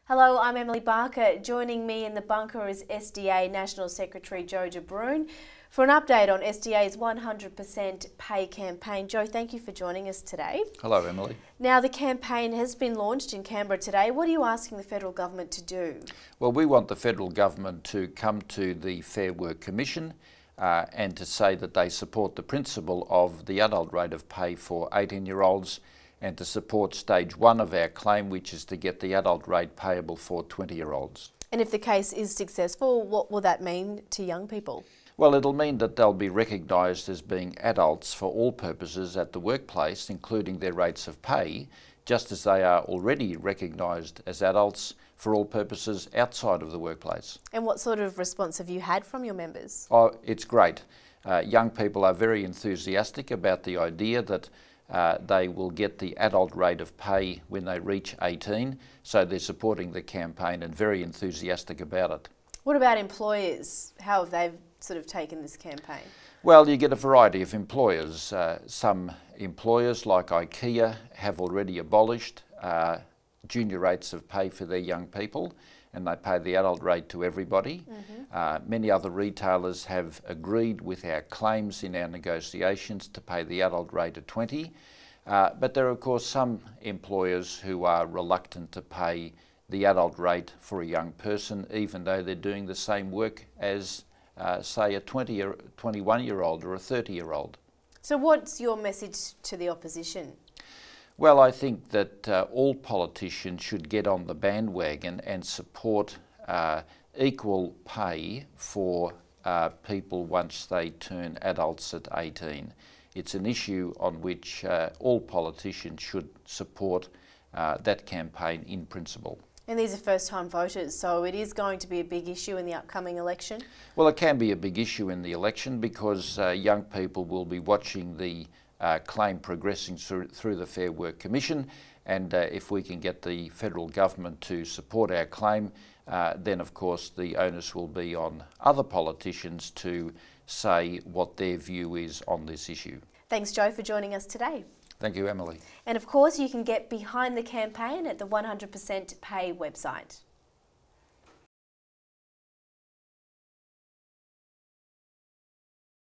Hello, I'm Emily Barker. Joining me in the bunker is SDA National Secretary Joe Bruyn for an update on SDA's 100% pay campaign. Joe, thank you for joining us today. Hello, Emily. Now, the campaign has been launched in Canberra today. What are you asking the federal government to do? Well, we want the federal government to come to the Fair Work Commission and to say that they support the principle of the adult rate of pay for 18-year-olds and to support stage 1 of our claim, which is to get the adult rate payable for 20-year-olds. And if the case is successful, what will that mean to young people? Well, it'll mean that they'll be recognised as being adults for all purposes at the workplace, including their rates of pay, just as they are already recognised as adults for all purposes outside of the workplace. And what sort of response have you had from your members? Oh, it's great. Young people are very enthusiastic about the idea that they will get the adult rate of pay when they reach 18, so they're supporting the campaign and very enthusiastic about it. What about employers? How have they sort of taken this campaign? Well, you get a variety of employers. Some employers like IKEA have already abolished junior rates of pay for their young people, and they pay the adult rate to everybody. Many other retailers have agreed with our claims in our negotiations to pay the adult rate of 20. But there are of course some employers who are reluctant to pay the adult rate for a young person, even though they're doing the same work as say a 20 or 21-year-old or a 30-year-old. So what's your message to the opposition? Well, I think that all politicians should get on the bandwagon and support equal pay for people once they turn adults at 18. It's an issue on which all politicians should support that campaign in principle. And these are first-time voters, so it is going to be a big issue in the upcoming election? Well, it can be a big issue in the election because young people will be watching the claim progressing through the Fair Work Commission, and if we can get the federal government to support our claim, then of course the onus will be on other politicians to say what their view is on this issue. Thanks, Joe, for joining us today. Thank you, Emily. And of course you can get behind the campaign at the 100% Pay website.